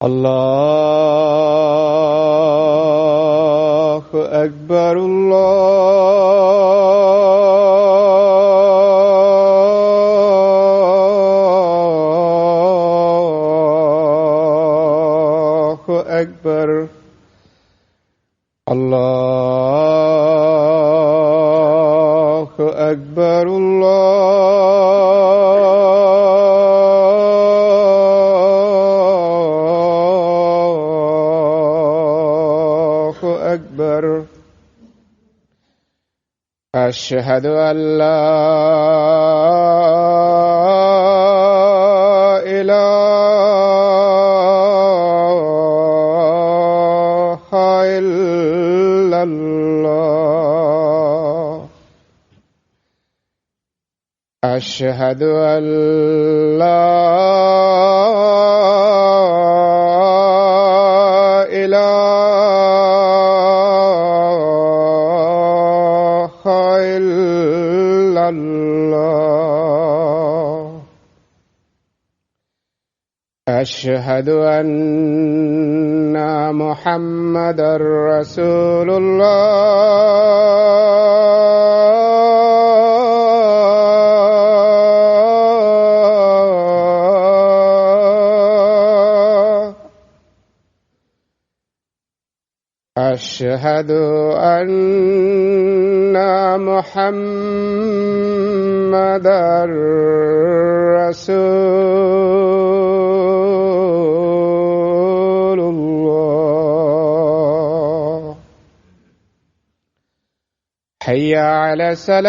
الله أكبر الله أكبر الله أكبر أكبر. أشهد أن لا إله إلا الله. أشهد أن لا أشهد أن محمدًا رسول الله. أشهد أن محمدًا رسول الله. حي على الصلاة.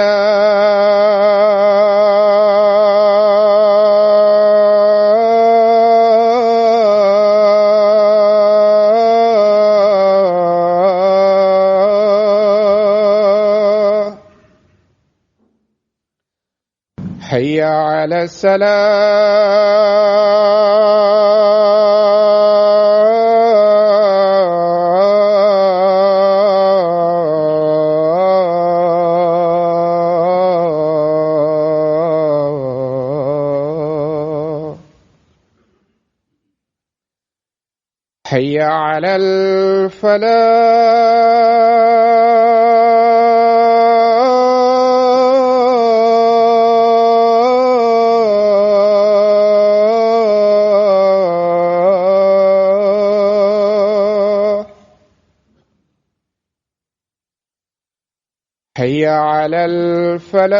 حي على الصلاة. حي على الفلاح. حي على الفلاح.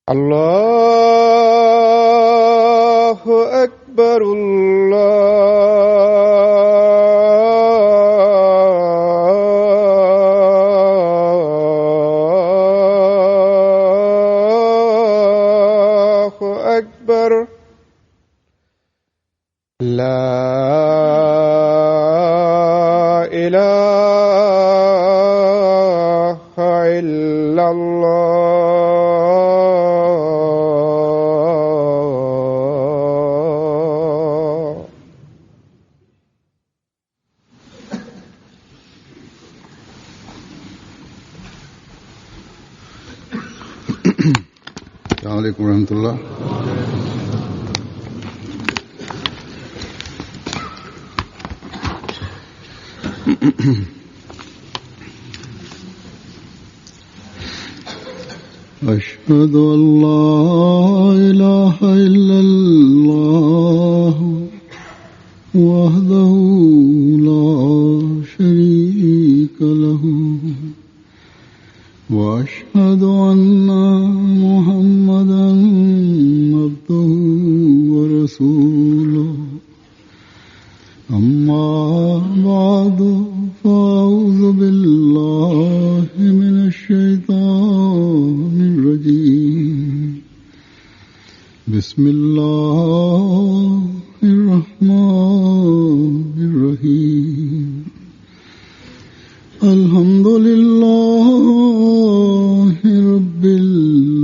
الله أكبر الله أكبر. لا إله إلا الله. السلام عليكم ورحمة الله. أشهد أن لا إله إلا الله وحده لا شريك له بعد فأعوذ بالله من الشيطان الرجيم بسم الله الرحمن الرحيم الحمد لله رب العالمين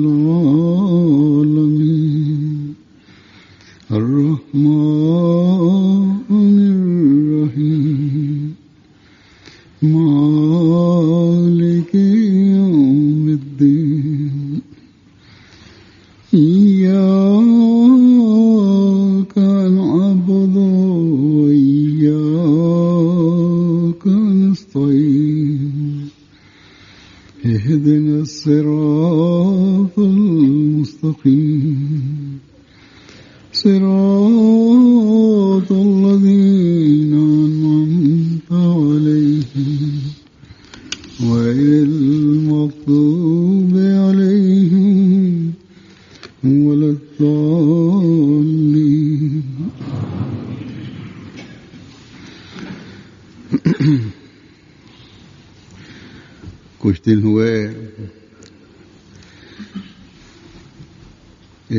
الرحمن الرحيم مالك يوم الدين إياك نعبد وإياك نستعين اهدنا الصراط المستقيم صراط الذين أنعمت عليهم غير المغضوب عليهم ولا الضالين कुछ दिन हुए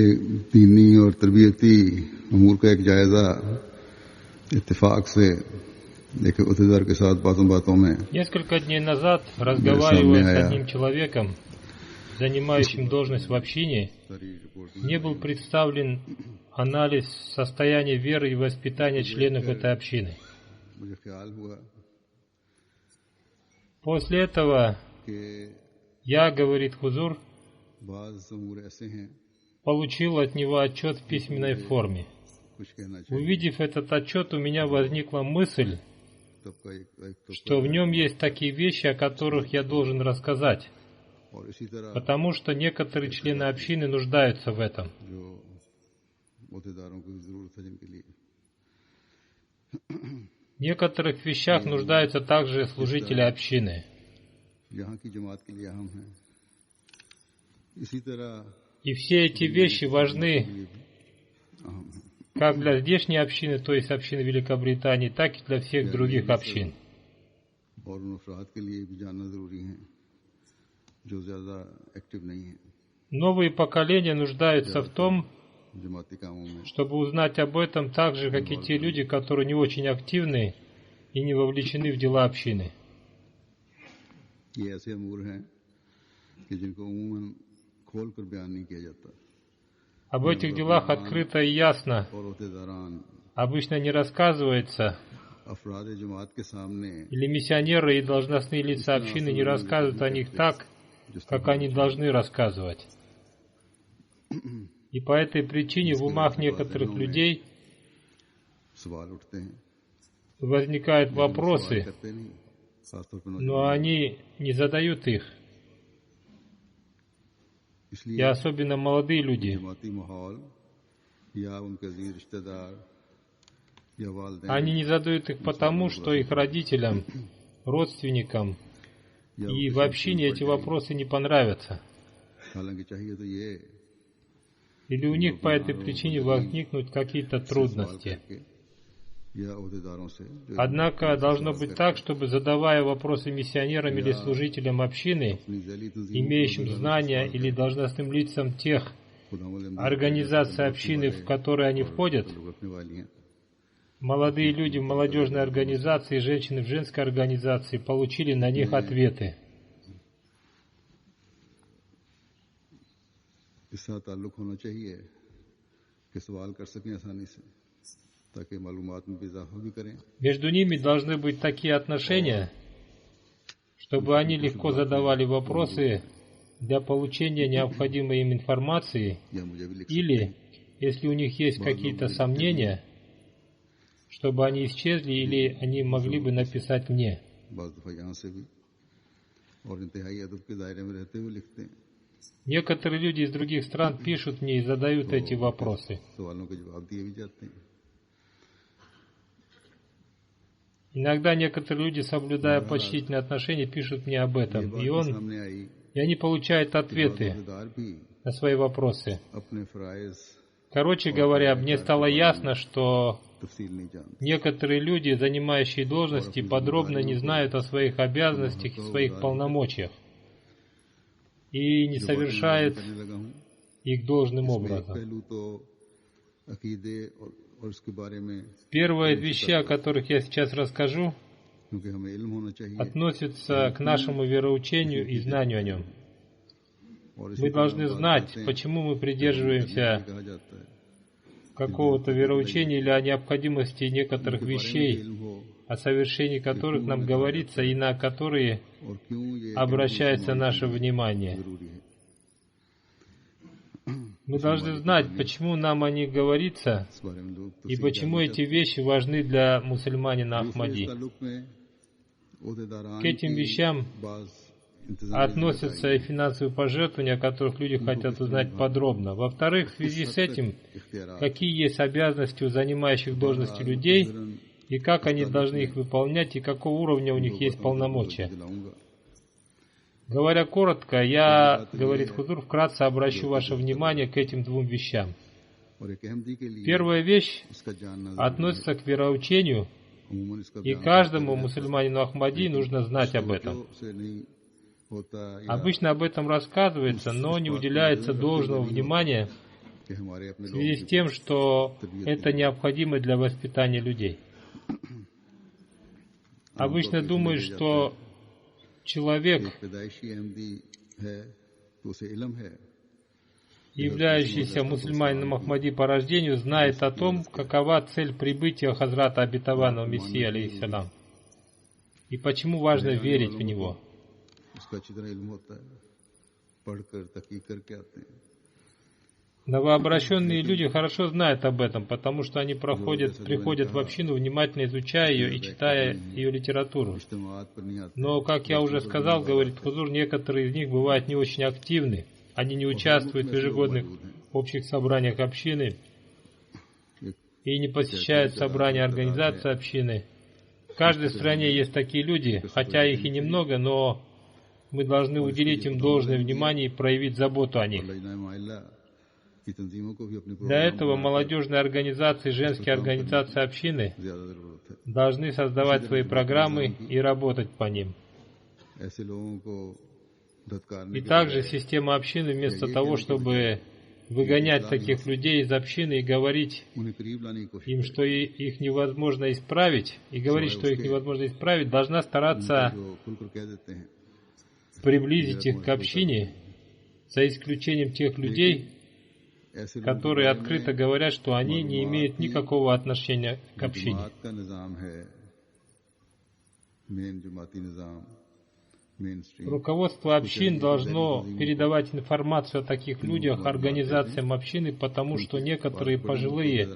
एक दीनी और तरबियती अमूर का एक जायजा इत्तेफाक से एक उहदेदार के साथ बातों में Несколько дней назад, разговаривая с одним человеком, занимающим должность в общине, мне был представлен анализ состояния веры и воспитания членов этой общины. После этого я, говорит Хузур, получил от него отчет в письменной форме. Увидев этот отчет, у меня возникла мысль, что в нем есть такие вещи, о которых я должен рассказать, потому что некоторые члены общины нуждаются в этом. В некоторых вещах нуждаются также служители общины. И все эти вещи важны как для здешней общины, то есть общины Великобритании, так и для всех других общин. Новые поколения нуждаются в том, чтобы узнать об этом так же, как и те люди, которые не очень активны и не вовлечены в дела общины. Об этих делах открыто и ясно обычно не рассказывается, или миссионеры и должностные лица общины не рассказывают о них так, как они должны рассказывать. И по этой причине в умах некоторых людей возникают вопросы, но они не задают их. И особенно молодые люди. Они не задают их потому, что их родителям, родственникам и в общине эти вопросы не понравятся. Или у них по этой причине возникнут какие-то трудности. Однако должно быть так, чтобы, задавая вопросы миссионерам или служителям общины, имеющим знания или должностным лицам тех организаций общины, в которые они входят, молодые люди в молодежной организации, женщины в женской организации получили на них ответы. Между ними должны быть такие отношения, чтобы они легко задавали вопросы для получения необходимой им информации, или, если у них есть какие-то сомнения, чтобы они исчезли, или они могли бы написать мне. Некоторые люди из других стран пишут мне и задают эти вопросы. Иногда некоторые люди, соблюдая почтительные отношения, пишут мне об этом, и они получают ответы на свои вопросы. Короче говоря, мне стало ясно, что некоторые люди, занимающие должности, подробно не знают о своих обязанностях и своих полномочиях и не совершают их должным образом. Первые вещи, о которых я сейчас расскажу, относятся к нашему вероучению и знанию о нем. Мы должны знать, почему мы придерживаемся какого-то вероучения или о необходимости некоторых вещей, о совершении которых нам говорится и на которые обращается наше внимание. Мы должны знать, почему нам о них говорится и почему эти вещи важны для мусульманина Ахмади. К этим вещам относятся и финансовые пожертвования, о которых люди хотят узнать подробно. Во-вторых, в связи с этим, какие есть обязанности у занимающих должности людей и как они должны их выполнять и какого уровня у них есть полномочия. Говоря коротко, я, говорит Хузур, вкратце обращу ваше внимание к этим двум вещам. Первая вещь относится к вероучению, и каждому мусульманину Ахмади нужно знать об этом. Обычно об этом рассказывается, но не уделяется должного внимания в связи с тем, что это необходимо для воспитания людей. Обычно думают, что человек, являющийся мусульманином Ахмади по рождению, знает о том, какова цель прибытия Хазрата обетованного Мессии, алейхиссалам, и почему важно верить в него. Новообращенные люди хорошо знают об этом, потому что они приходят в общину, внимательно изучая ее и читая ее литературу. Но, как я уже сказал, говорит Хузур, некоторые из них бывают не очень активны. Они не участвуют в ежегодных общих собраниях общины и не посещают собрания организации общины. В каждой стране есть такие люди, хотя их и немного, но мы должны уделить им должное внимание и проявить заботу о них. Для этого молодежные организации, женские организации общины должны создавать свои программы и работать по ним. И также система общины, вместо того, чтобы выгонять таких людей из общины и говорить им, что их невозможно исправить, должна стараться приблизить их к общине, за исключением тех людей, которые открыто говорят, что они не имеют никакого отношения к общине. Руководство общин должно передавать информацию о таких людях организациям общины, потому что некоторые пожилые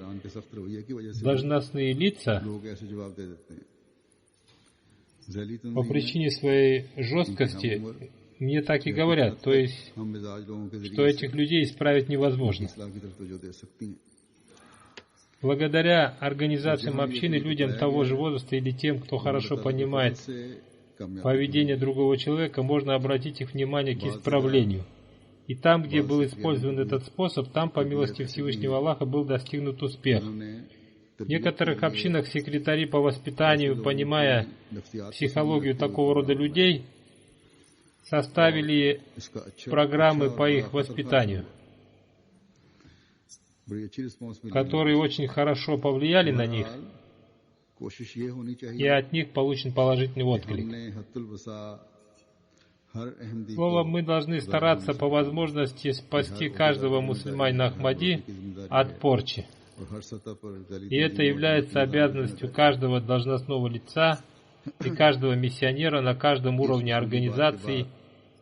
должностные лица по причине своей жесткости мне так и говорят, то есть, что этих людей исправить невозможно. Благодаря организациям общины, людям того же возраста или тем, кто хорошо понимает поведение другого человека, можно обратить их внимание к исправлению. И там, где был использован этот способ, там, по милости Всевышнего Аллаха, был достигнут успех. В некоторых общинах секретари по воспитанию, понимая психологию такого рода людей, составили программы по их воспитанию, которые очень хорошо повлияли на них, и от них получен положительный отклик. Словом, мы должны стараться по возможности спасти каждого мусульманина Ахмади от порчи. И это является обязанностью каждого должностного лица и каждого миссионера на каждом уровне организации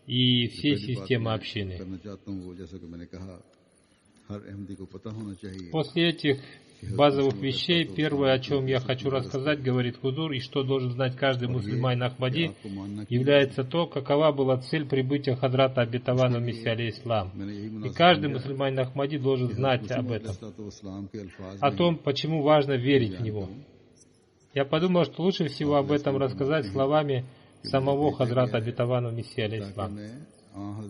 и всей системы общины. После этих базовых вещей, первое, о чем я хочу рассказать, говорит Хузур, и что должен знать каждый мусульманин Ахмади, является то, какова была цель прибытия Хазрата обетованного Мессии, алейхиссалам. И каждый мусульманин Ахмади должен знать об этом, о том, почему важно верить в него. Я подумал, что лучше всего об этом рассказать словами самого Хазрата обетованного Мессии, алейхиссалам.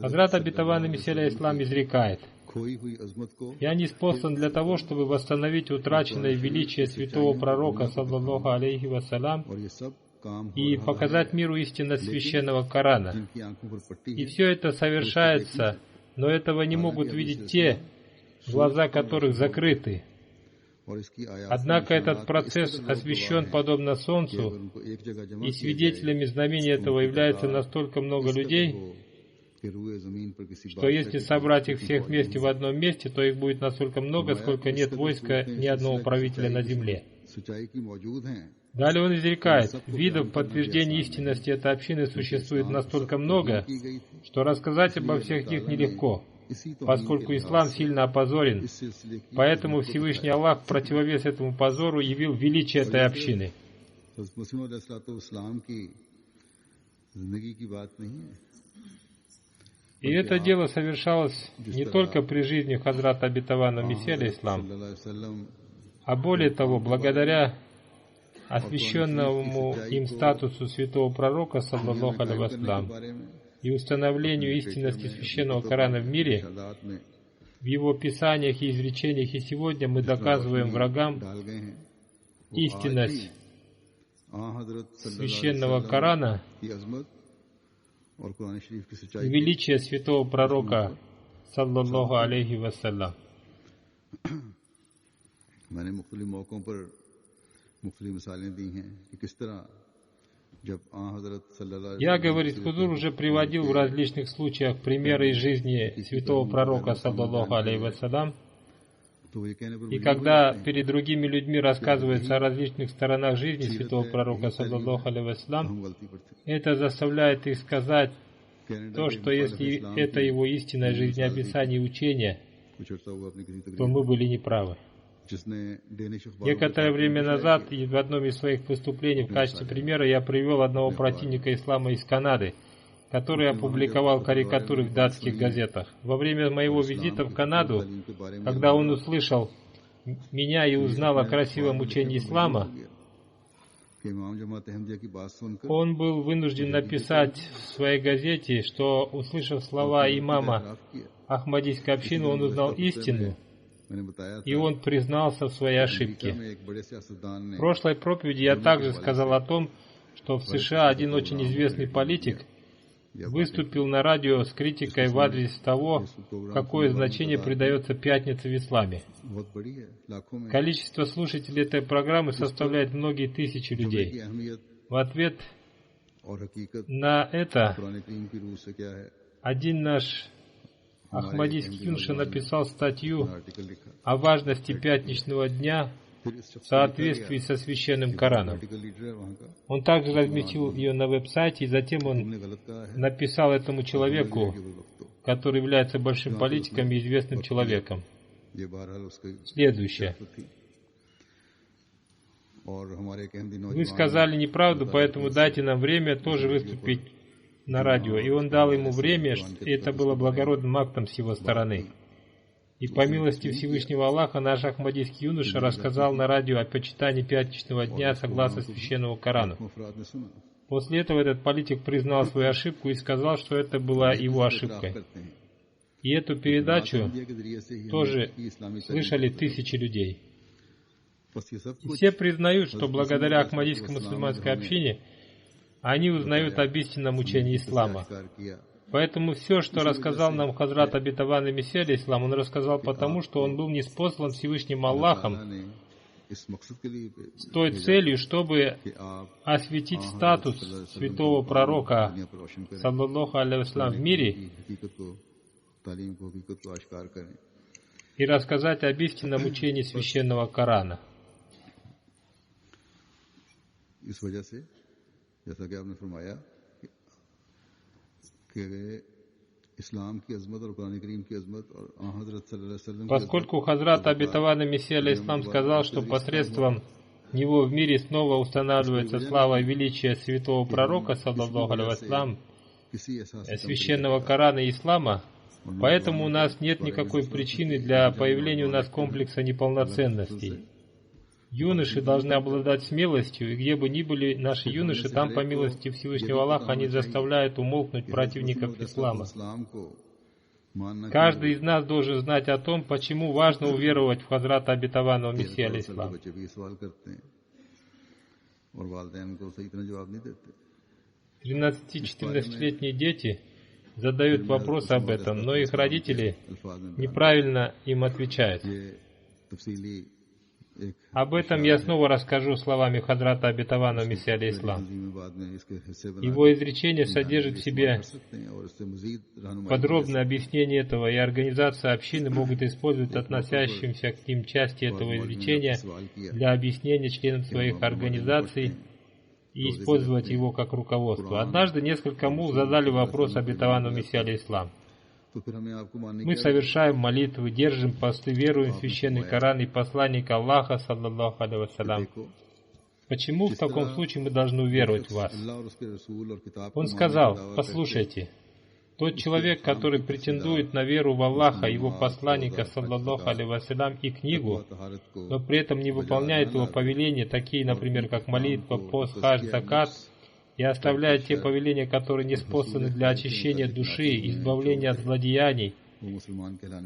Хазрат обетованный Мессия, алейхиссалам, изрекает: Я ниспослан для того, чтобы восстановить утраченное величие святого пророка, саллаллаху алейхи вассалям, и показать миру истинность священного Корана. И все это совершается, но этого не могут видеть те, глаза которых закрыты. Однако этот процесс освещен подобно солнцу, и свидетелями знамений этого является настолько много людей, что если собрать их всех вместе в одном месте, то их будет настолько много, сколько нет войска ни одного правителя на земле. Далее он изрекает: видов подтверждения истинности этой общины существует настолько много, что рассказать обо всех них нелегко, поскольку ислам сильно опозорен. Поэтому Всевышний Аллах в противовес этому позору явил величие этой общины. И это дело совершалось не только при жизни Хазрата обетованного Мессии алейхиссалам, а более того, благодаря освященному им статусу святого пророка, саллаллаху алейхи вассалям, и установлению истинности священного Корана в мире, в его писаниях и изречениях, и сегодня мы доказываем врагам истинность священного Корана и величие святого пророка, саллаллаху алейхи вассалям. Я, говорит Хузур, уже приводил в различных случаях примеры из жизни святого пророка, саллаллаху алейхи вассалям. И когда перед другими людьми рассказывается о различных сторонах жизни святого пророка, саллаллаху алейхи вассалям, это заставляет их сказать то, что если это его истинное жизнеописание и учение, то мы были неправы. Некоторое время назад в одном из своих выступлений в качестве примера я привел одного противника ислама из Канады, который опубликовал карикатуры в датских газетах. Во время моего визита в Канаду, когда он услышал меня и узнал о красивом учении ислама, он был вынужден написать в своей газете, что, услышав слова имама Ахмадийской общины, он узнал истину, и он признался в своей ошибке. В прошлой проповеди я также сказал о том, что в США один очень известный политик выступил на радио с критикой в адрес того, какое значение придается пятнице в исламе. Количество слушателей этой программы составляет многие тысячи людей. В ответ на это один наш ахмадийский юноша написал статью о важности пятничного дня в соответствии со священным Кораном. Он также разместил ее на веб-сайте, и затем он написал этому человеку, который является большим политиком и известным человеком, следующее: вы сказали неправду, поэтому дайте нам время тоже выступить на радио. И он дал ему время, и это было благородным актом с его стороны. И по милости Всевышнего Аллаха наш ахмадийский юноша рассказал на радио о почитании пятничного дня согласно священному Корану. После этого этот политик признал свою ошибку и сказал, что это была его ошибкой. И эту передачу тоже слышали тысячи людей. И все признают, что благодаря ахмадийской мусульманской общине они узнают об истинном учении ислама. Поэтому все, что рассказал нам Хазрат обетованный Мессия алейхиссалам, он рассказал потому, что он был ниспослан Всевышним Аллахом с той целью, чтобы осветить статус святого пророка, саллаллаху алейхи вассалям, в мире и рассказать об истинном учении священного Корана. Поскольку Хазрат обетованный Мессия алейхиссалам сказал, что посредством него в мире снова устанавливается слава и величие святого пророка, саллаллаху алейхи вассалям, священного Корана и ислама, поэтому у нас нет никакой причины для появления у нас комплекса неполноценностей. Юноши должны обладать смелостью, и где бы ни были наши юноши, там, по милости Всевышнего Аллаха, они заставляют умолкнуть противников ислама. Каждый из нас должен знать о том, почему важно уверовать в Хазрата обетованного Мессии алейхиссалам. 13-14-летние дети задают вопрос об этом, но их родители неправильно им отвечают. Об этом я снова расскажу словами Хазрата обетованного Мессии алейхиссалам. Его изречение содержит в себе подробное объяснение этого, и организация общины могут использовать относящимся к ним части этого изречения для объяснения членам своих организаций и использовать его как руководство. Однажды несколько мулл задали вопрос обетованному Мессии алейхиссалам. Мы совершаем молитвы, держим посты, веруем в священный Коран и посланника Аллаха, саллаллаху алейхи вассалям. Почему в таком случае мы должны уверовать в вас? Он сказал: послушайте, тот человек, который претендует на веру в Аллаха, его посланника, саллаллаху алейхи вассалям, и книгу, но при этом не выполняет его повеления, такие, например, как молитва, пост, хадж, закат, и оставляет те повеления, которые неспосланы для очищения души, избавления от злодеяний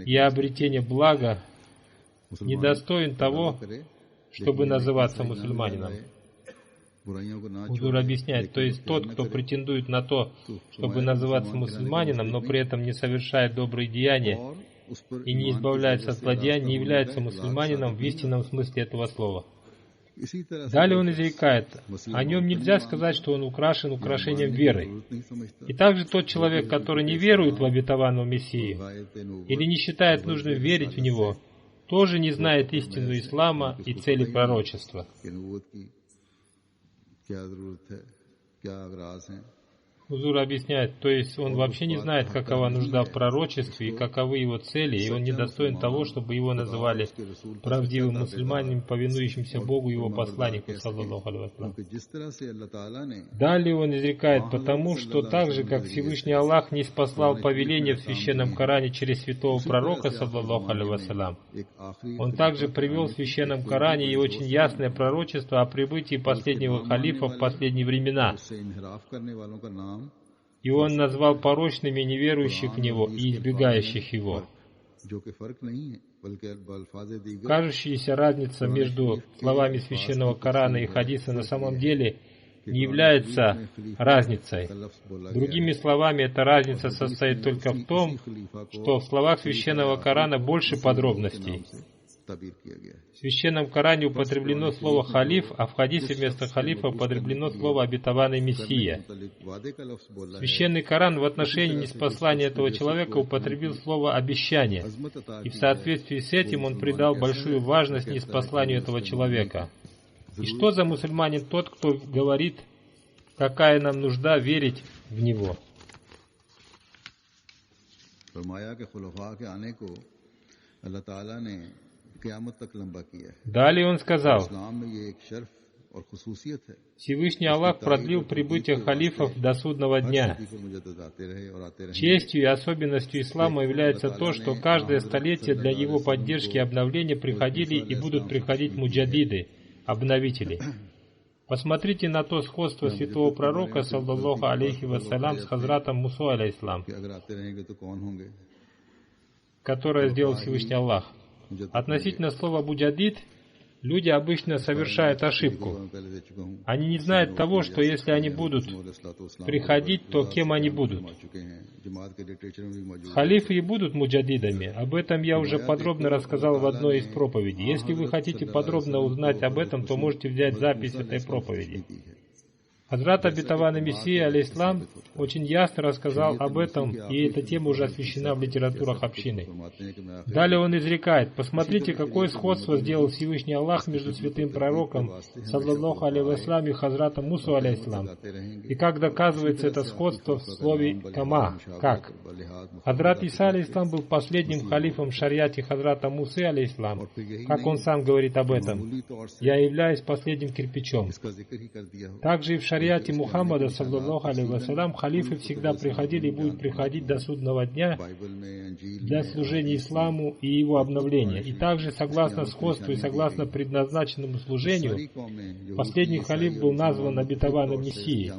и обретения блага, недостоин того, чтобы называться мусульманином. Хузур объясняет, то есть тот, кто претендует на то, чтобы называться мусульманином, но при этом не совершает добрые деяния и не избавляется от злодеяний, не является мусульманином в истинном смысле этого слова. Далее он изрекает: о нем нельзя сказать, что он украшен украшением веры. И также тот человек, который не верует в обетованного Мессию или не считает нужным верить в него, тоже не знает истину ислама и цели пророчества. Хузур объясняет, то есть он вообще не знает, какова нужда в пророчестве и каковы его цели, и он недостоин того, чтобы его называли правдивым мусульманином, повинующимся Богу и его посланнику, саллаллаху алейхи вассалям. Далее он изрекает: потому что так же, как Всевышний Аллах не спаслал повеление в священном Коране через святого пророка, саллаллаху алейхи вассалям, он также привел в священном Коране и очень ясное пророчество о прибытии последнего халифа в последние времена. И он назвал порочными неверующих в него и избегающих его. Кажущаяся разница между словами священного Корана и хадиса на самом деле не является разницей. Другими словами, эта разница состоит только в том, что в словах священного Корана больше подробностей. В священном Коране употреблено слово «халиф», а в хадисе вместо халифа употреблено слово «обетованный Мессия». Священный Коран в отношении ниспослания этого человека употребил слово «обещание», и в соответствии с этим он придал большую важность ниспосланию этого человека. И что за мусульманин тот, кто говорит, какая нам нужда верить в него? Далее он сказал: Всевышний Аллах продлил прибытие халифов до судного дня. Честью и особенностью ислама является то, что каждое столетие для его поддержки и обновления приходили и будут приходить муджадиды, обновители. Посмотрите на то сходство святого пророка, саллаллаху алейхи вассалям, с Хазратом Мусу алейхиссалам, которое сделал Всевышний Аллах. Относительно слова «буджадид» люди обычно совершают ошибку. Они не знают того, что если они будут приходить, то кем они будут. Халифы и будут муджадидами. Об этом я уже подробно рассказал в одной из проповедей. Если вы хотите подробно узнать об этом, то можете взять запись этой проповеди. Хазрат обетованный Мессия, алейхиссалам, очень ясно рассказал об этом, и эта тема уже освещена в литературах общины. Далее он изрекает: посмотрите, какое сходство сделал Всевышний Аллах между святым пророком, саллаллаху алейхи вассалям, и Хазратом Мусу, алейхиссалам. И как доказывается это сходство в слове «кама», как? Хазрат Иса, алейхиссалам, был последним халифом в шариате Хазрата Мусы, алейхиссалам. Как он сам говорит об этом: «Я являюсь последним кирпичом». Также и в шариате шариате Мухаммада, саллаллаху алейхи вассалям, халифы всегда приходили и будут приходить до судного дня для служения исламу и его обновления. И также, согласно сходству и согласно предназначенному служению, последний халиф был назван обетованным Мессией.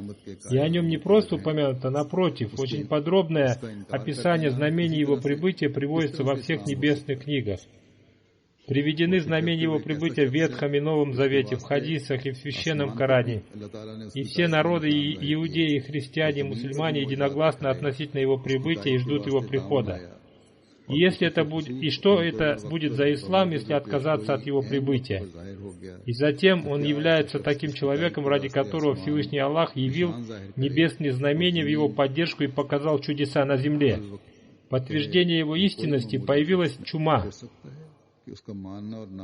И о нем не просто упомянуто, напротив, очень подробное описание знамений его прибытия приводится во всех небесных книгах. Приведены знамения его прибытия в Ветхом и Новом Завете, в хадисах и в Священном Коране. И все народы, и иудеи, и христиане, и мусульмане единогласно относительно его прибытия и ждут его прихода. И если это будет, и что это будет за ислам, если отказаться от его прибытия? И затем он является таким человеком, ради которого Всевышний Аллах явил небесные знамения в его поддержку и показал чудеса на земле. Подтверждение его истинности появилась чума.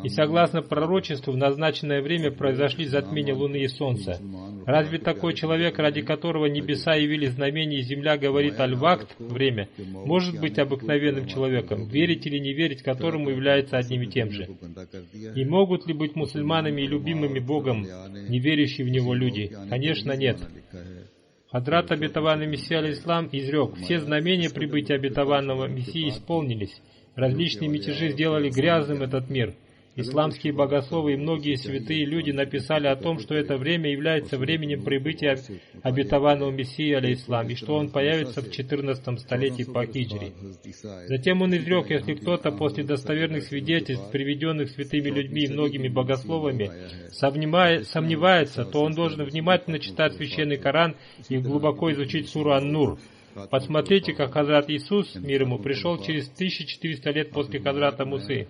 И согласно пророчеству, в назначенное время произошли затмения Луны и Солнца. Разве такой человек, ради которого небеса явили знамения и земля говорит аль-вакт, время, может быть обыкновенным человеком, верить или не верить которому является одним и тем же? И могут ли быть мусульманами и любимыми Богом, не верящие в Него люди? Конечно, нет. Хадрат обетованный Мессия алейхиссалам изрек: все знамения прибытия обетованного Мессии исполнились. Различные мятежи сделали грязным этот мир. Исламские богословы и многие святые люди написали о том, что это время является временем прибытия обетованного Мессии алейхиссалам, и что он появится в 14 столетии по хиджре. Затем он изрек: если кто-то после достоверных свидетельств, приведенных святыми людьми и многими богословами, сомневается, то он должен внимательно читать Священный Коран и глубоко изучить суру Ан-Нур. Посмотрите, как Хазрат Иисус, мир ему, пришел через 1400 лет после Хазрата Мусы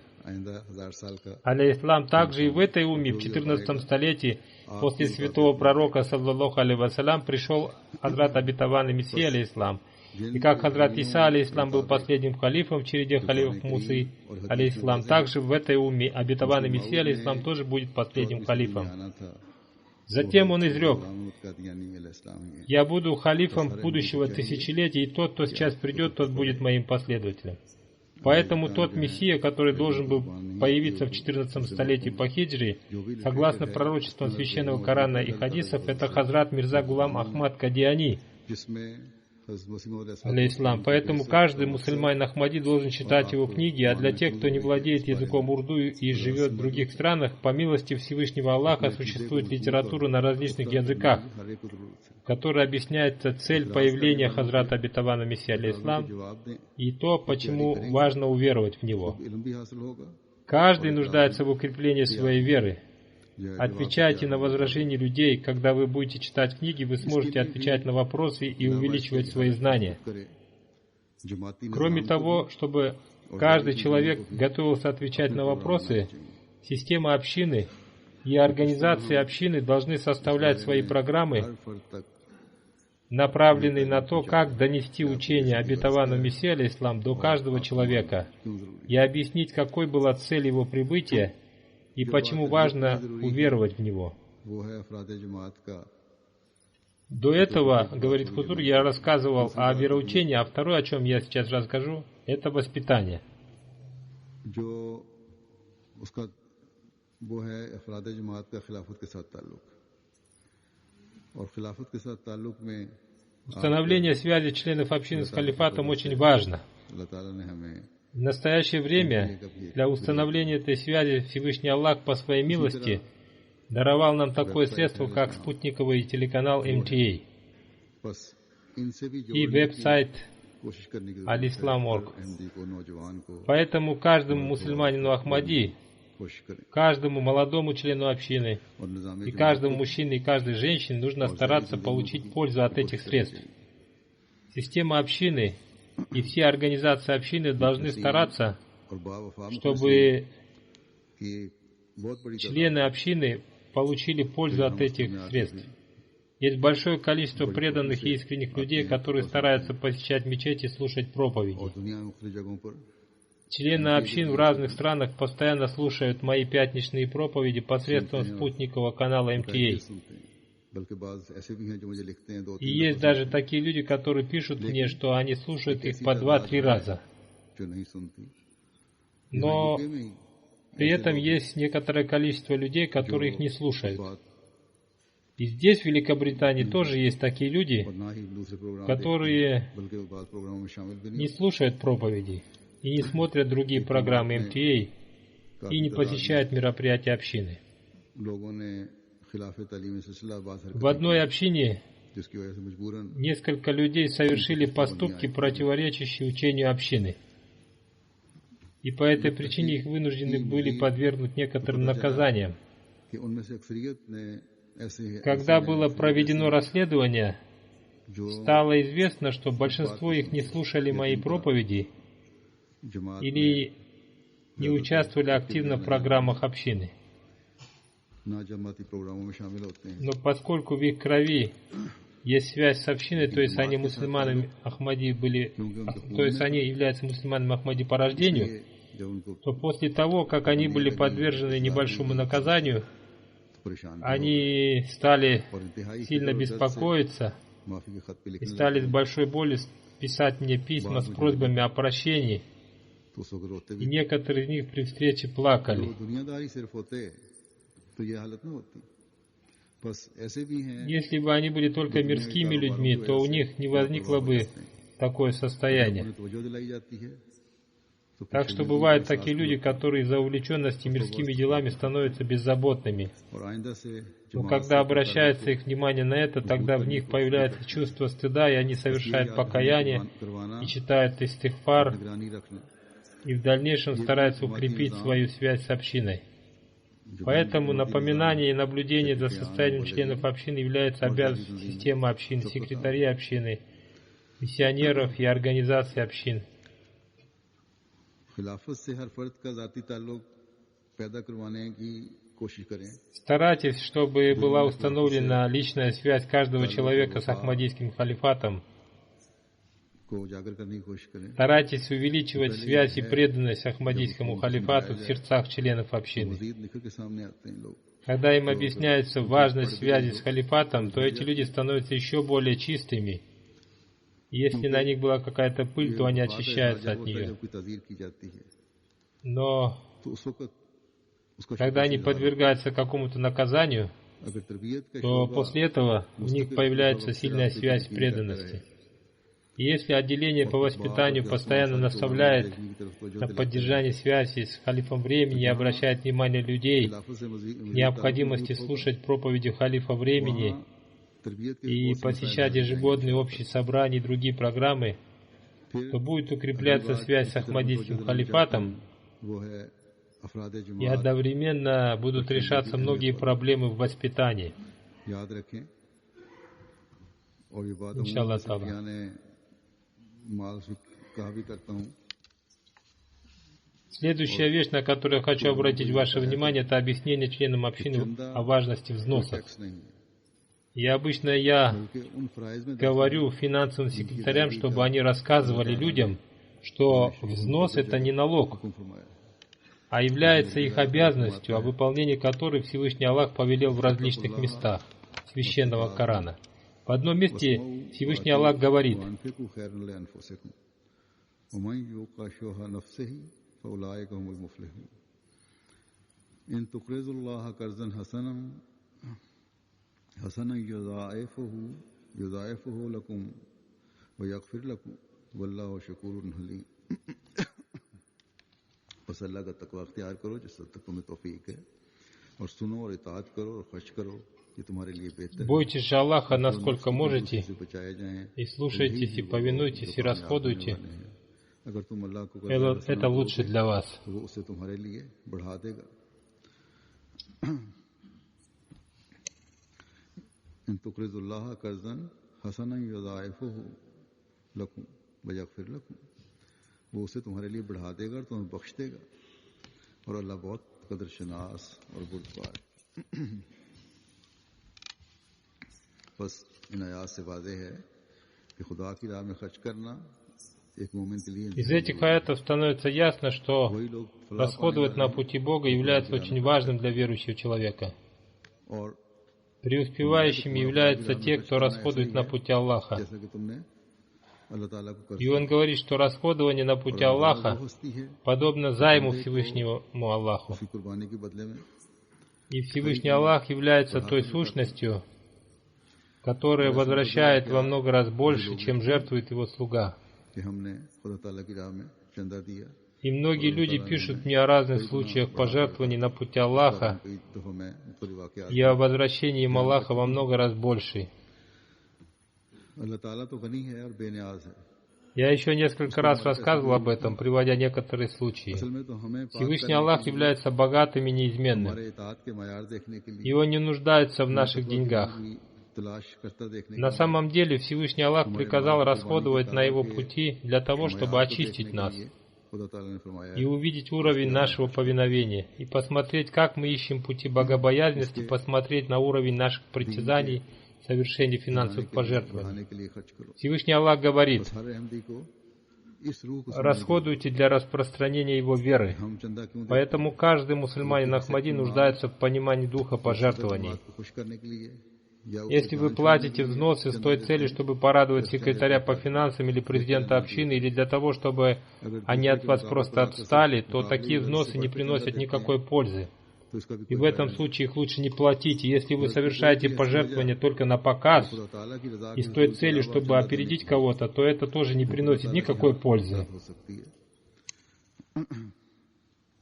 алейхиссалам. Также и в этой уме, в 14 столетии, после святого пророка, саллаллаху алейхи вассалям, пришел Хазрат обетованный Мессия алейхиссалам. И как Хазрат Иса алейхиссалам был последним халифом в череде халифов Мусы алейхиссалам, также в этой уме обетованный Мессия алейхиссалам тоже будет последним халифом. Затем он изрек: «Я буду халифом будущего тысячелетия, и тот, кто сейчас придет, тот будет моим последователем». Поэтому тот Мессия, который должен был появиться в 14 столетии по хиджре, согласно пророчествам Священного Корана и хадисов, это Хазрат Мирза Гулам Ахмад Кадиани алейхиссалам. Поэтому каждый мусульманин Ахмади должен читать его книги, а для тех, кто не владеет языком урду и живет в других странах, по милости Всевышнего Аллаха существует литература на различных языках, в которой объясняется цель появления Хазрата обетованного Мессии алейхиссалам и то, почему важно уверовать в него. Каждый нуждается в укреплении своей веры. Отвечайте на возражения людей. Когда вы будете читать книги, вы сможете отвечать на вопросы и увеличивать свои знания. Кроме того, чтобы каждый человек готовился отвечать на вопросы, система общины и организации общины должны составлять свои программы, направленные на то, как донести учение обетованного Мессии алейхиссалам до каждого человека и объяснить, какой была цель его прибытия и почему важно уверовать в него. До этого, говорит Хузур, я рассказывал о вероучении, а второе, о чем я сейчас расскажу, это воспитание. Установление связи членов общины с халифатом очень важно. В настоящее время для установления этой связи Всевышний Аллах по своей милости даровал нам такое средство, как спутниковый телеканал МТА и веб-сайт Al-Islam.org. Поэтому каждому мусульманину Ахмади, каждому молодому члену общины, и каждому мужчине, и каждой женщине нужно стараться получить пользу от этих средств. Система общины и все организации общины должны стараться, чтобы члены общины получили пользу от этих средств. Есть большое количество преданных и искренних людей, которые стараются посещать мечети и слушать проповеди. Члены общин в разных странах постоянно слушают мои пятничные проповеди посредством спутникового канала МТА. И есть даже такие люди, которые пишут мне, что они слушают их по 2-3 раза. Но при этом есть некоторое количество людей, которые их не слушают. И здесь, в Великобритании, тоже есть такие люди, которые не слушают проповеди и не смотрят другие программы МТА и не посещают мероприятия общины. В одной общине несколько людей совершили поступки, противоречащие учению общины. И по этой причине их вынуждены были подвергнуть некоторым наказаниям. Когда было проведено расследование, стало известно, что большинство их не слушали мои проповеди или не участвовали активно в программах общины. Но поскольку в их крови есть связь с общиной, то есть они мусульманами Ахмади были, то есть они являются мусульманами Ахмади по рождению, то после того, как они были подвержены небольшому наказанию, они стали сильно беспокоиться и стали с большой болью писать мне письма с просьбами о прощении. И некоторые из них при встрече плакали. Если бы они были только мирскими людьми, то у них не возникло бы такое состояние. Так что бывают такие люди, которые из-за увлеченности мирскими делами становятся беззаботными. Но когда обращается их внимание на это, тогда в них появляется чувство стыда, и они совершают покаяние и читают истигфар, и в дальнейшем стараются укрепить свою связь с общиной. Поэтому напоминание и наблюдение за состоянием членов общины является обязанностью системы общин, секретарей общины, миссионеров и организаций общин. Старайтесь, чтобы была установлена личная связь каждого человека с Ахмадийским халифатом. Старайтесь увеличивать связь и преданность Ахмадийскому халифату в сердцах членов общины. Когда им объясняется важность связи с халифатом, то эти люди становятся еще более чистыми. И если на них была какая-то пыль, то они очищаются от нее. Но когда они подвергаются какому-то наказанию, то после этого в них появляется сильная связь преданности. И если отделение по воспитанию постоянно наставляет на поддержание связи с халифом времени и обращает внимание людей к необходимости слушать проповеди халифа времени и посещать ежегодные общие собрания и другие программы, то будет укрепляться связь с Ахмадийским халифатом, и одновременно будут решаться многие проблемы в воспитании. Иншаллах Та'ала. Следующая вещь, на которую я хочу обратить ваше внимание, это объяснение членам общины о важности взносов. И обычно я говорю финансовым секретарям, чтобы они рассказывали людям, что взнос это не налог, а является их обязанностью, о выполнении которой Всевышний Аллах повелел в различных местах Священного Корана. В одном месте Всевышний Аллах говорит: бойтесь же Аллаха, насколько можете, и слушайтесь, и повинуйтесь, и расходуйте. Это лучше для вас. वो उसे तुम्हारे लिए बढ़ा देगा और तुम्हें बख्श देगा और अल्लाह बहुत कदरशनास और बुर्दबार। बस इन आयात से वाज़ेह है कि खुदा की राह में खर्च करना एक मोमिन के लिए। Из этих аятов становится ясно, что расходовать на пути Бога является очень важным для верующего человека. Преуспевающими являются те, кто расходует на пути Аллаха. И он говорит, что расходование на пути Аллаха подобно займу Всевышнему Аллаху. И Всевышний Аллах является той сущностью, которое возвращает во много раз больше, чем жертвует его слуга. कि हमने खुदा ताला की राह में चंदा दिया И многие люди пишут мне о разных случаях пожертвований на пути Аллаха कई दफों में मुख्तलिफ वाक़यात и о возвращении им Аллаха во много раз больше. अल्लाह ताला तो गनी है और बेनियाज है। Я еще несколько раз рассказывал об этом, приводя некоторые случаи. असल में तो हमें Всевышний Аллах является богатым и неизменным, हमारे इताअत के मयार देखने के लिए и Он не нуждается в наших деньгах. तलाश करता देखने На самом деле Всевышний Аллах приказал расходовать на Его пути для того, чтобы очистить нас खुदा ताला ने फरमाया и увидеть уровень нашего повиновения, и посмотреть, как мы ищем пути богобоязненности, посмотреть на уровень наших притязаний, совершения финансовых пожертвований. खाने के लिए खर्च करो। Всевышний Аллах говорит: हर अहमदी को इस रूह को расходуйте для распространения его веры. हम चंदा क्यों देते Поэтому каждый мусульманин Ахмади нуждается в понимании духа пожертвований. हैं? को खुश करने के लिए या Если вы платите взносы с той целью, чтобы порадовать секретаря по финансам или президента общины, или для того, чтобы они от вас просто отстали, то такие взносы не приносят никакой пользы. तो इसका भी И в этом случае их лучше не платить. Если вы совершаете пожертвования только на показ खुदा ताला की रजा и с той целью, чтобы опередить кого-то, то это тоже не приносит никакой пользы. हो सकती है।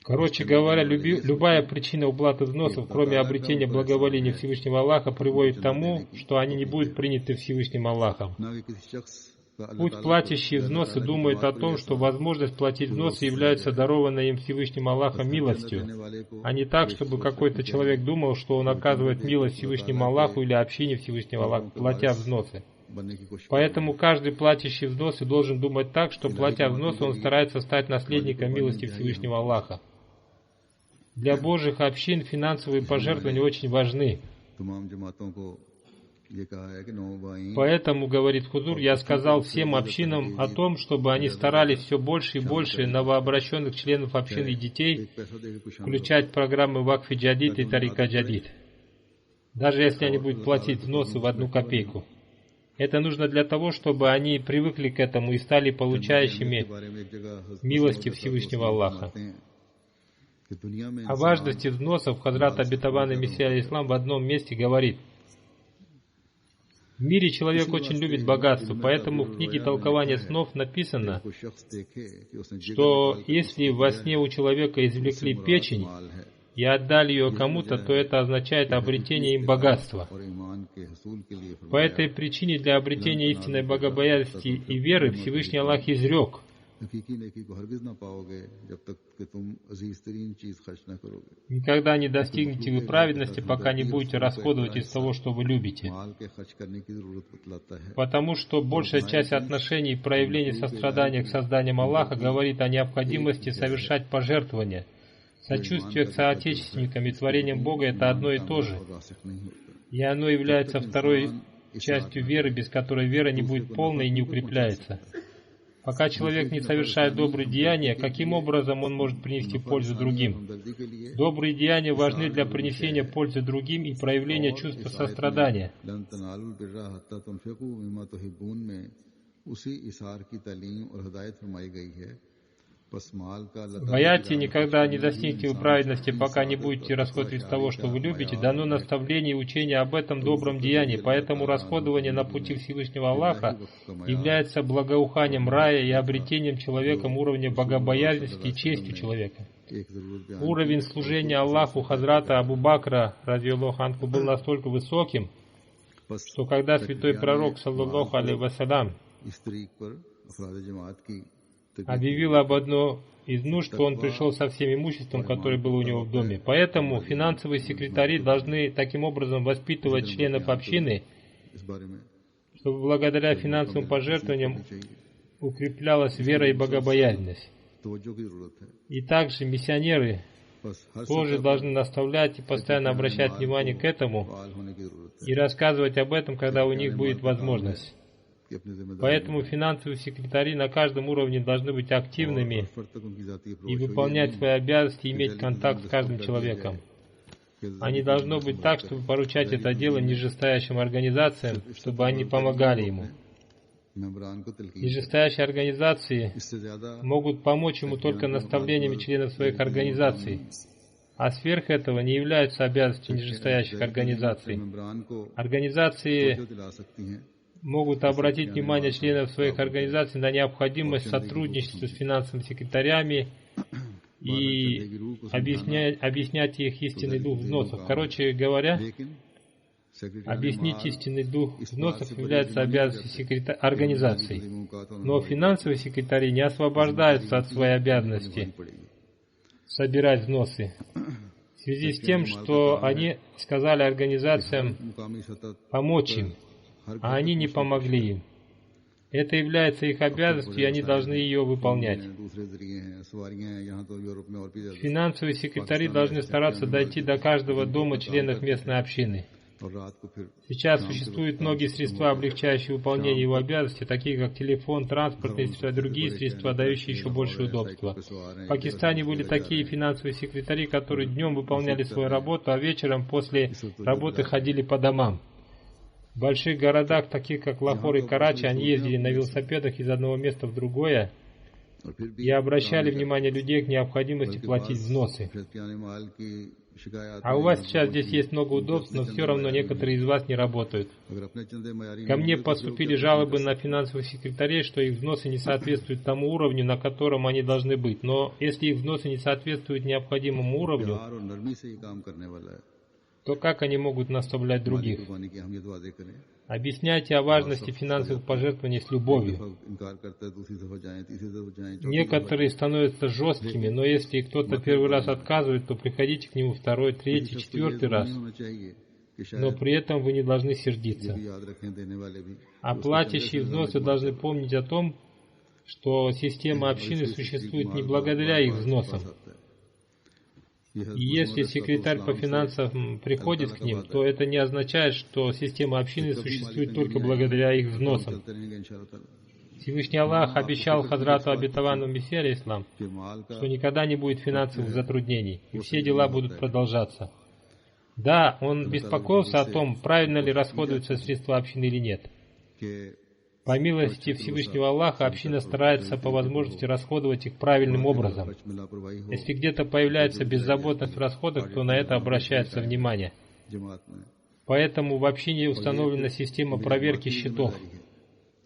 Короче говоря, любая причина уплаты взносов, кроме обретения благоволения Всевышнего Аллаха, приводит к тому, что они не будут приняты Всевышним Аллахом. ना कि किसी शख्स का अल्लाह Пусть платящие взносы думают о том, что возможность платить взносы является дарованной им Всевышним Аллахом милостью, वाले को а не так, чтобы какой-то человек думал, что он оказывает милость Всевышнему Аллаху или общине Всевышнего Аллаха, платя взносы. बनने की कोशिश Поэтому каждый платящий взносы должен думать так, что, платя взносы, он старается стать наследником милости Всевышнего Аллаха. Для Божьих общин финансовые пожертвования очень важны. तमाम जमातों को ये कहा है कि नौबाई Поэтому, говорит Хузур, я сказал всем общинам о том, чтобы они старались все больше и больше новообращенных членов общины и детей पैसा देकर कुछ включать программы Вакфи Джадид и Тарика Джадид, даже если они будут платить взносы в 1 копейку. Это нужно для того, чтобы они привыкли к этому и стали получающими बारे में एक जगह милости Всевышнего Аллаха. कि दुनिया में О важности взносов Хазрат Обетованный Мессия алейхиссалам в одном месте говорит: в мире человек очень любит богатство, поэтому в книге толкования снов написано, कोई शख्स देखे कि उसने что если во сне у человека извлекли печень माल है и отдали ее кому-то, то это означает обретение им богатства. और ईमान के हसूल के लिए По этой причине для обретения истинной богобоязненности и веры Всевышний Аллах изрек: हकीकी नेकी को हरगिज ना पाओगे जब तक कि तुम अजीज तरीन चीज खर्च ना करोगे। никогда не достигнете вы праведности, пока не будете расходовать из того, что вы любите. माल के खर्च करने की जरूरत बतलाता है। Потому что большая часть отношений и проявлений сострадания к созданиям Аллаха говорит о необходимости совершать пожертвования. Сочувствие к соотечественникам и творениям Бога — это одно и то же. और रासिख नहीं होता। И оно является второй частью веры, без которой вера не будет полной и не укрепляется. Пока человек не совершает добрые деяния, каким образом он может принести пользу другим? हमदर्दी के लिए Добрые деяния важны для принесения пользы другим и проявления чувства сострадания. लन तनालुल बिर्रा हत्ता तुनफिकू मिम्मा तुहिब्बून में उसी इसार की तालीम और हिदायत फरमाई गई है। बस माल का अल्लाह В аяте «Никогда не достигнете вы праведности, пока не будете расходовать из того, что вы любите», дано наставление и учение об этом добром деянии, поэтому расходование на пути Всевышнего Аллаха является благоуханием рая и обретением человеком уровня богобоязненности и честью человека. एक जरूर बयान Уровень служения Аллаху Хазрата Абу Бакра, радиаллаху анху, был настолько высоким, बस что когда святой пророк, саллаллаху алейхи вассалям, इस तरीक पर अफराद जमात की объявил об одной из нужд, что он пришел со всем имуществом, которое было у него в доме. Поэтому финансовые секретари должны таким образом воспитывать членов общины, इस बारे में чтобы благодаря финансовым пожертвованиям укреплялась вера и богобоязненность. तवज्जो की जरूरत है। И также миссионеры बस हर тоже должны наставлять и постоянно обращать внимание к этому सवाल होने की जरूरत है и рассказывать об этом, когда у них будет возможность. कि अपनी जिम्मेदारी Поэтому финансовые секретари на каждом уровне должны быть активными फर्द तक उनकी जाती и выполнять свои обязанности и иметь контакт с каждым человеком. А не должно быть так, чтобы поручать это дело нижестоящим организациям, чтобы они помогали ему. मेंबरान को तलकीन Нижестоящие организации इससे ज्यादा могут помочь ему только наставлениями членов своих организаций. А сверх этого не являются обязанностью нижестоящих организаций. Организации могут обратить внимание членов своих организаций на необходимость сотрудничества с финансовыми секретарями и объяснять их истинный дух взносов. Короче говоря, объяснить истинный дух взносов является обязанностью организаций. Но финансовые секретари не освобождаются от своей обязанности собирать взносы. В связи с тем, что они сказали организациям помочь им, а они не помогли им. Это является их обязанностью, и они должны ее выполнять. Финансовые секретари должны стараться дойти до каждого дома членов местной общины. Сейчас существуют многие средства, облегчающие выполнение его обязанностей, такие как телефон, транспортные средства и другие средства, дающие еще больше удобства. В Пакистане были такие финансовые секретари, которые днем выполняли свою работу, а вечером после работы ходили по домам. В больших городах, таких как Лахор и Карачи, они ездили на велосипедах из одного места в другое и обращали внимание людей к необходимости платить взносы. А у вас сейчас здесь есть много удобств, но все равно некоторые из вас не работают. Ко мне поступили жалобы на финансовых секретарей, что их взносы не соответствуют тому уровню, на котором они должны быть. Но если их взносы не соответствуют необходимому уровню, то как они могут наставлять других? Объясняйте о важности финансовых пожертвований с любовью. Некоторые становятся жесткими, но если кто-то первый раз отказывает, то приходите к нему второй, третий, четвертый раз. Но при этом вы не должны сердиться. А платящие взносы должны помнить о том, что система общины существует не благодаря их взносам. И если секретарь по финансам приходит к ним, то это не означает, что система общины существует только благодаря их взносам. Всевышний Аллах обещал Хазрату обетованному Мессии алейхиссалам, что никогда не будет финансовых затруднений, и все дела будут продолжаться. Да, он беспокоился о том, правильно ли расходуются средства общины или нет. По милости Всевышнего Аллаха, община старается по возможности расходовать их правильным образом. Если где-то появляется беззаботность в расходах, то на это обращается внимание. Поэтому в общине установлена система проверки счетов.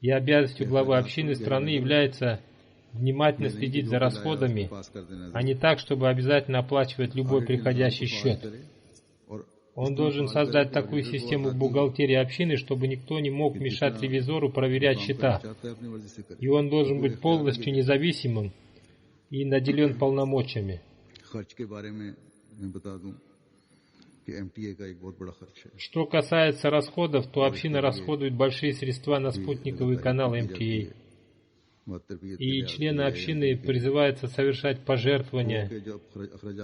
И обязанностью главы общины страны является внимательно следить за расходами, а не так, чтобы обязательно оплачивать любой приходящий счет. Он должен создать такую систему в бухгалтерии общины, чтобы никто не мог мешать ревизору проверять счета. И он должен быть полностью независимым и наделен полномочиями. Что касается расходов, то община расходует большие средства на спутниковый канал МТА. И члены общины призываются совершать пожертвования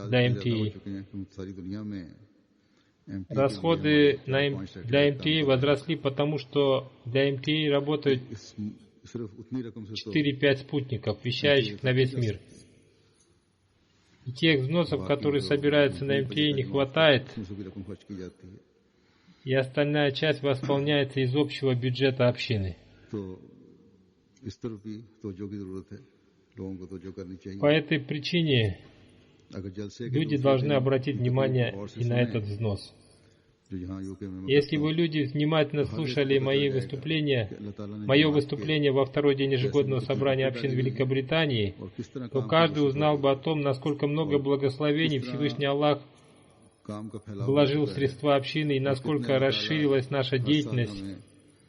для МТА. Расходы для МТА возросли, потому что для МТА работают 4-5 спутников, вещающих на весь мир. И тех взносов, которые собираются на МТА, не хватает, и остальная часть восполняется из общего бюджета общины. По этой причине люди должны обратить внимание и на этот взнос. Если бы люди внимательно слушали мое выступление во второй день ежегодного собрания общин Великобритании, то каждый узнал бы о том, насколько много благословений Всевышний Аллах вложил в средства общины и насколько расширилась наша деятельность,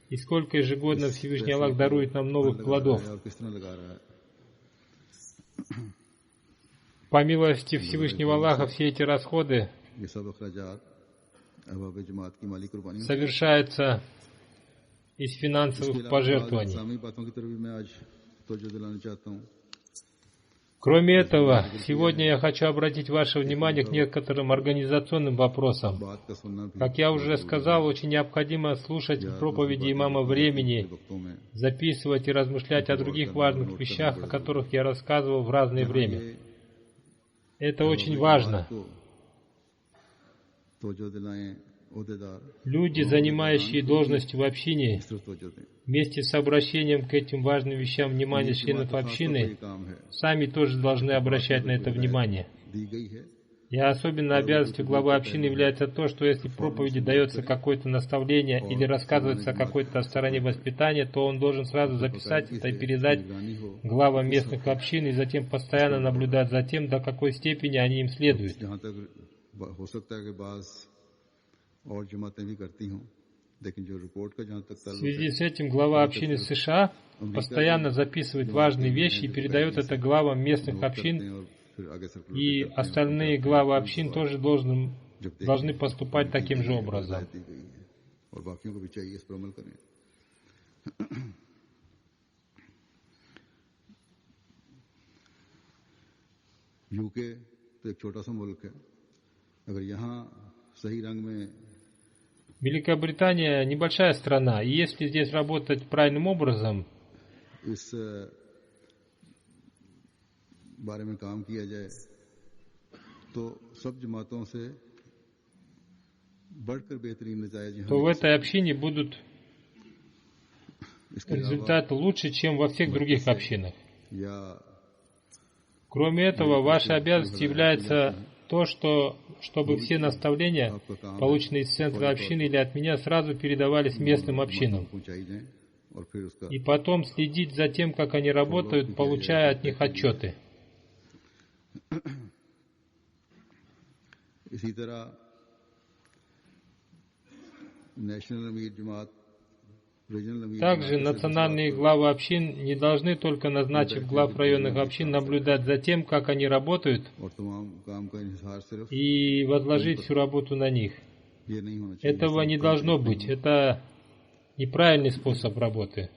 и сколько ежегодно Всевышний Аллах дарует нам новых плодов. По милости Всевышнего Аллаха все эти расходы совершаются из финансовых пожертвований. Кроме этого, сегодня я хочу обратить ваше внимание к некоторым организационным вопросам. Как я уже сказал, очень необходимо слушать проповеди имама времени, записывать и размышлять о других важных вещах, о которых я рассказывал в разное время. Это очень важно. Люди, занимающие должности в общине, вместе с обращением к этим важным вещам внимания членов общины, сами тоже должны обращать на это внимание. И особенно обязанностью главы общины является то, что если в проповеди дается какое-то наставление или рассказывается о какой-то стороне воспитания, то он должен сразу записать это и передать главам местных общин, и затем постоянно наблюдать за тем, до какой степени они им следуют. В связи с этим глава общины США постоянно записывает важные вещи и передает это главам местных общин, и остальные главы общин тоже должны поступать таким же образом. Великобритания небольшая страна, и если здесь работать правильным образом, то в этой общине будут результаты лучше, чем во всех других общинах. Кроме этого, вашей обязанностью является то, чтобы все наставления, полученные из центра общины или от меня, сразу передавались местным общинам. И потом следить за тем, как они работают, получая от них отчеты. Также национальные главы общин не должны только, назначив глав районных общин, наблюдать за тем, как они работают, и возложить всю работу на них. Этого не должно быть. Это неправильный способ работы.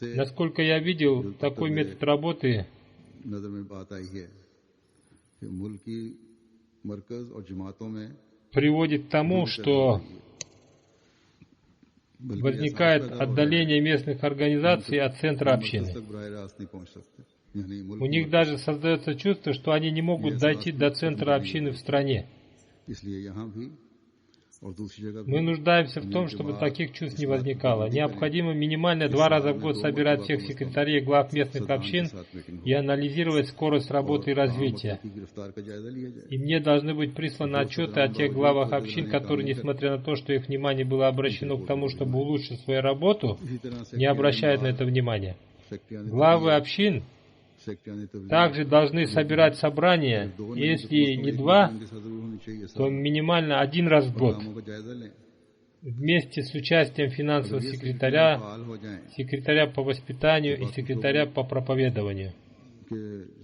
Насколько я видел, такой метод работы приводит к тому, что возникает отдаление местных организаций от центра общины. У них даже создается чувство, что они не могут дойти до центра общины в стране. Мы нуждаемся в том, чтобы таких чувств не возникало. Необходимо минимально 2 раза в год собирать всех секретарей глав местных общин и анализировать скорость работы и развития. И мне должны быть присланы отчеты о тех главах общин, которые, несмотря на то, что их внимание было обращено к тому, чтобы улучшить свою работу, не обращают на это внимания. Главы общин также должны собирать собрания, если не 2, то минимально 1 раз в год, вместе с участием финансового секретаря, секретаря по воспитанию и секретаря по проповедованию,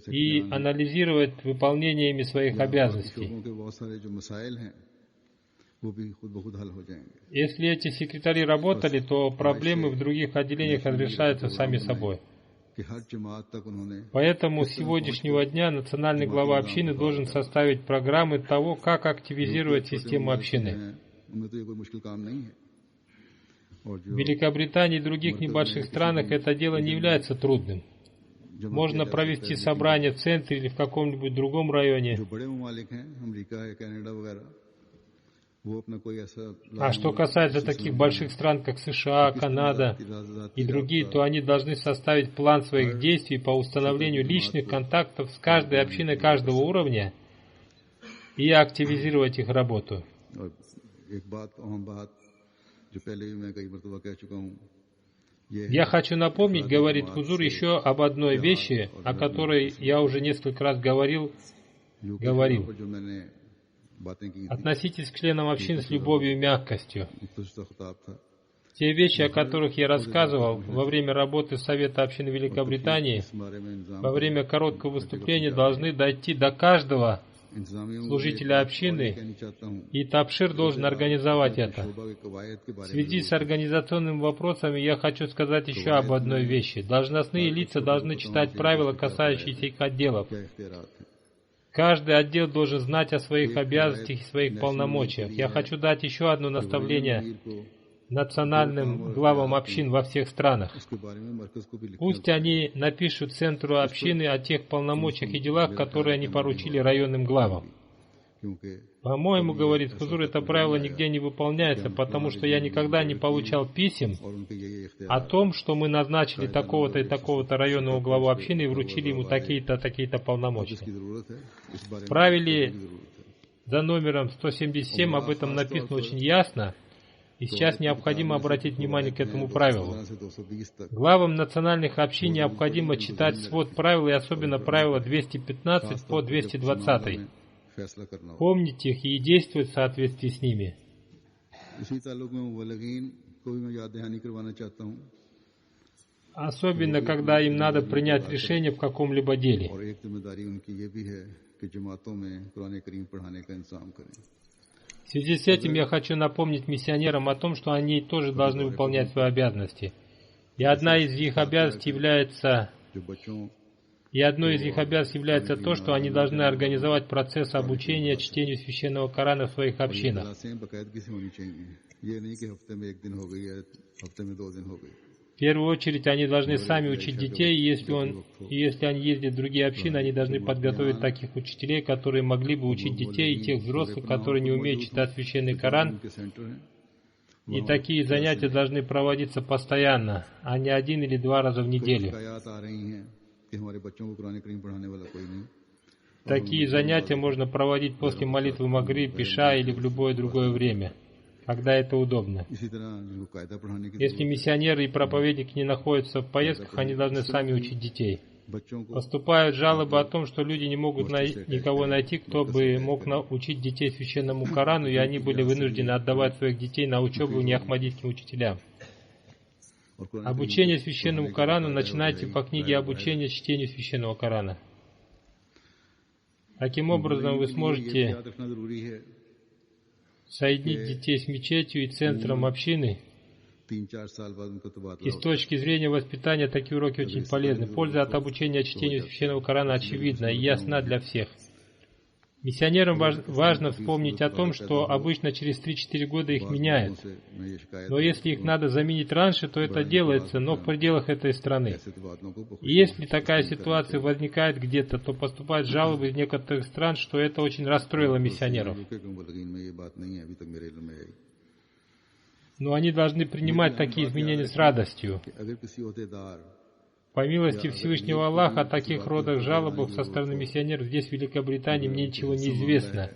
и анализировать выполнение ими своих обязанностей. Если эти секретари работали, то проблемы в других отделениях разрешаются сами собой. Поэтому с сегодняшнего дня национальный глава общины должен составить программы того, как активизировать систему общины. В Великобритании и других небольших странах это дело не является трудным. Можно провести собрание в центре или в каком-нибудь другом районе. А что касается таких больших стран, как США, Канада и другие, то они должны составить план своих действий по установлению личных контактов с каждой общиной каждого уровня и активизировать их работу. Я хочу напомнить, говорит Хузур, еще об одной вещи, о которой я уже несколько раз говорил. Относитесь к членам общин с любовью и мягкостью. Те вещи, о которых я рассказывал во время работы Совета общин Великобритании, во время короткого выступления должны дойти до каждого служителя общины, и Табшир должен организовать это. В связи с организационными вопросами я хочу сказать еще об одной вещи. Должностные лица должны читать правила, касающиеся их отделов. Каждый отдел должен знать о своих обязанностях и своих полномочиях. Я хочу дать еще одно наставление национальным главам общин во всех странах. Пусть они напишут центру общины о тех полномочиях и делах, которые они поручили районным главам. По-моему, говорит Хузур, это правило нигде не выполняется, потому что я никогда не получал писем о том, что мы назначили такого-то и такого-то районного главу общины и вручили ему такие-то, такие-то полномочия. В правиле за номером 177 об этом написано очень ясно, и сейчас необходимо обратить внимание к этому правилу. Главам национальных общин необходимо читать свод правил, и особенно правила 215 по 220. Помнить их и действовать в соответствии с ними. Особенно, когда им надо принять решение в каком-либо деле. В связи с этим я хочу напомнить миссионерам о том, что они тоже должны выполнять свои обязанности. И одной из их обязанностей является то, что они должны организовать процесс обучения чтению священного Корана в своих общинах. В первую очередь они должны сами учить детей, и если они ездят в другие общины, они должны подготовить таких учителей, которые могли бы учить детей и тех взрослых, которые не умеют читать священный Коран. И такие занятия должны проводиться постоянно, а не 1 или 2 раза в неделю. Такие занятия можно проводить после молитвы Магриб, Иша или в любое другое время, когда это удобно. Если миссионеры и проповедники не находятся в поездках, они должны сами учить детей. Поступают жалобы о том, что люди не могут никого найти, кто бы мог научить детей священному Корану, и они были вынуждены отдавать своих детей на учебу неахмадитским учителям. Обучение священному Корану начинайте по книге обучения чтению священного Корана. Таким образом, вы сможете соединить детей с мечетью и центром общины. И с точки зрения воспитания такие уроки очень полезны. Польза от обучения чтению священного Корана очевидна и ясна для всех. Миссионерам важно вспомнить о том, что обычно через 3-4 года их меняют. Но если их надо заменить раньше, то это делается, но в пределах этой страны. И если такая ситуация возникает где-то, то поступают жалобы из некоторых стран, что это очень расстроило миссионеров. Но они должны принимать такие изменения с радостью. По милости Всевышнего Аллаха, о таких родах жалобах со стороны миссионеров здесь, в Великобритании, мне ничего не известно.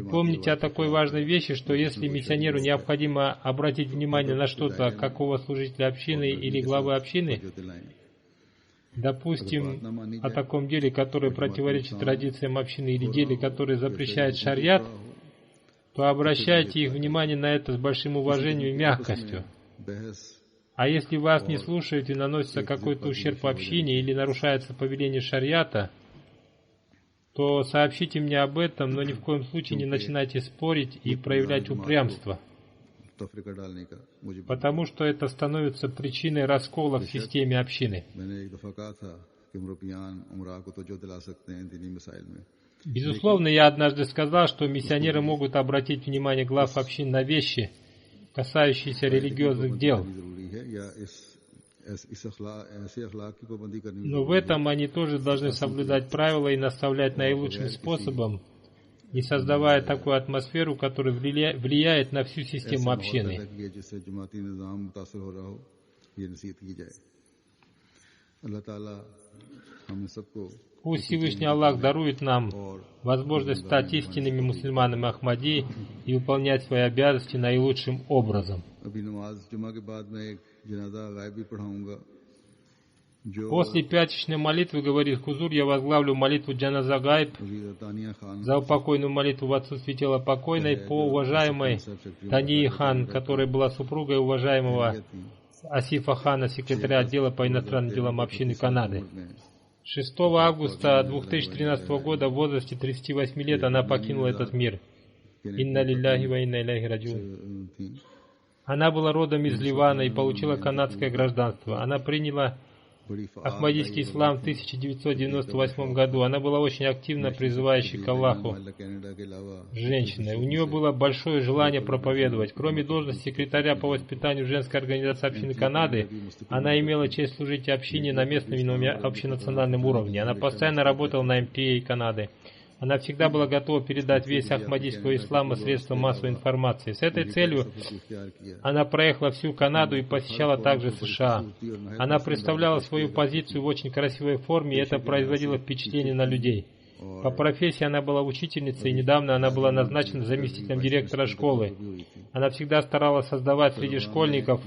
Помните о такой важной вещи, что если миссионеру необходимо обратить внимание на что-то какого служителя общины или главы общины, допустим, о таком деле, которое противоречит традициям общины, или деле, которое запрещает шариат, то обращайте их внимание на это с большим уважением и мягкостью. А если вас не слушают и наносится какой-то ущерб общине или нарушается повеление шариата, то сообщите мне об этом, но ни в коем случае не начинайте спорить и проявлять упрямство, потому что это становится причиной раскола в системе общины. Безусловно, я однажды сказал, что миссионеры могут обратить внимание глав общин на вещи, касающиеся религиозных дел. Но в этом они тоже должны соблюдать правила и наставлять наилучшим способом, не создавая такую атмосферу, которая влияет на всю систему общины. Пусть Всевышний Аллах дарует нам возможность стать истинными мусульманами Ахмади и выполнять свои обязанности наилучшим образом. После пятничной молитвы, говорит Хузур, я возглавлю молитву Джаназа Гайб за упокойную молитву в отсутствие тела покойной по уважаемой Тании Хан, которая была супругой уважаемого Асифа Хана, секретаря отдела по иностранным делам общины Канады. 6 августа 2013 года в возрасте 38 лет она покинула этот мир. Инна лилляхи ва инна иляйхи раджиун. Она была родом из Ливана и получила канадское гражданство. Она приняла ахмадийский ислам в 1998 году. Она была очень активно призывающей к Аллаху женщиной. У нее было большое желание проповедовать. Кроме должности секретаря по воспитанию женской организации общины Канады, она имела честь служить общине на местном и общенациональном уровне. Она постоянно работала на МТА Канады. Она всегда была готова передать весь ахмадийского ислама средствам массовой информации. С этой целью она проехала всю Канаду и посещала также США. Она представляла свою позицию в очень красивой форме, и это производило впечатление на людей. По профессии она была учительницей, и недавно она была назначена заместителем директора школы. Она всегда старалась создавать среди школьников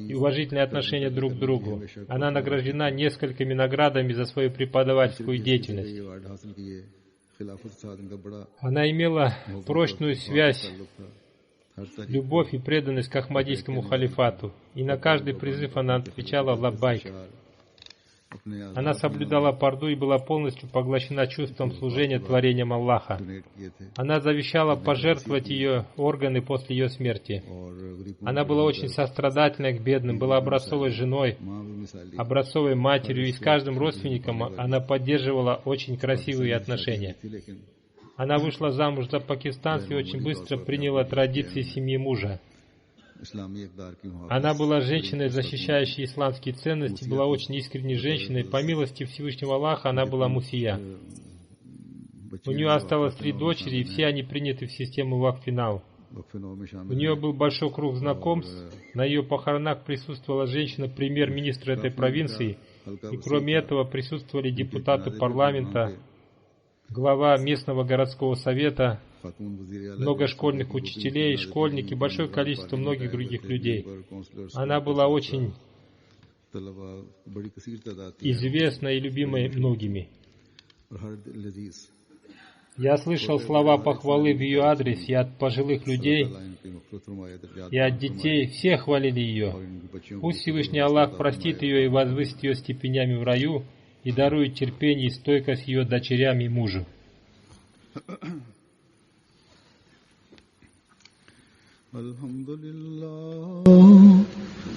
и уважительные отношения друг к другу. Она награждена несколькими наградами за свою преподавательскую деятельность. Она имела прочную связь, любовь и преданность к ахмадийскому халифату, и на каждый призыв она отвечала «лаббайк». Она соблюдала парду и была полностью поглощена чувством служения творениям Аллаха. Она завещала пожертвовать ее органы после ее смерти. Она была очень сострадательной к бедным, была образцовой женой, образцовой матерью, и с каждым родственником она поддерживала очень красивые отношения. Она вышла замуж за пакистанца и очень быстро приняла традиции семьи мужа. Она была женщиной, защищающей исламские ценности, была очень искренней женщиной. По милости Всевышнего Аллаха, она была мусия. У нее осталось 3 дочери, и все они приняты в систему Вакфинал. У нее был большой круг знакомств. На ее похоронах присутствовала женщина, премьер-министр этой провинции, и кроме этого присутствовали депутаты парламента, глава местного городского совета, много школьных учителей, школьники, большое количество многих других людей. Она была очень известна и любимой многими. Я слышал слова похвалы в ее адрес и от пожилых людей, и от детей. Все хвалили ее. Пусть Всевышний Аллах простит ее и возвысит ее степенями в раю и дарует терпение и стойкость ее дочерям и мужу.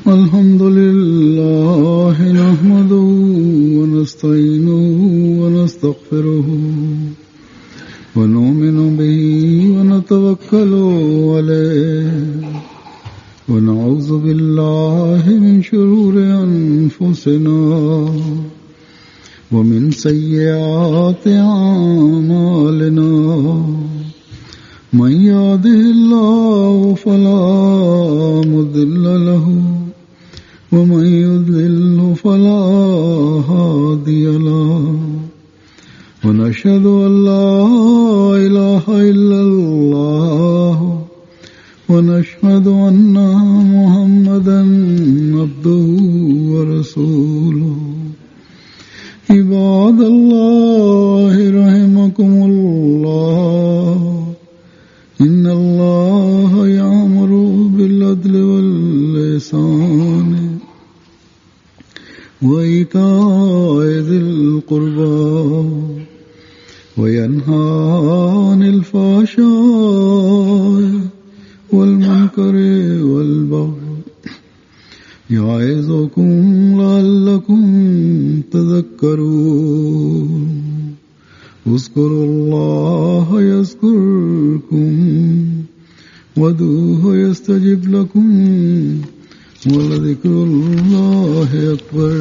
Alhamdulillah, nahmaduhu wa nasta'inuhu wa nastaghfiruhu wa nu'minu bihi wa natawakkalu alayhi wa na'udhu billahi min shururi anfusina wa min sayyiati a'malina. من يهده الله فلا مضل له ومن يضلل فلا هادي له ونشهد أن لا إله إلا الله ونشهد أن محمدا عبده ورسوله عباد الله رحمكم الله إن الله يأمر بالعدل والإحسان وإيتاء ذي القربى وينهى عن الفحشاء والمنكر والبغي يعظكم لعلكم تذكرون اذكروا الله يذكركم وادعوه يستجب لكم ولذكر الله أكبر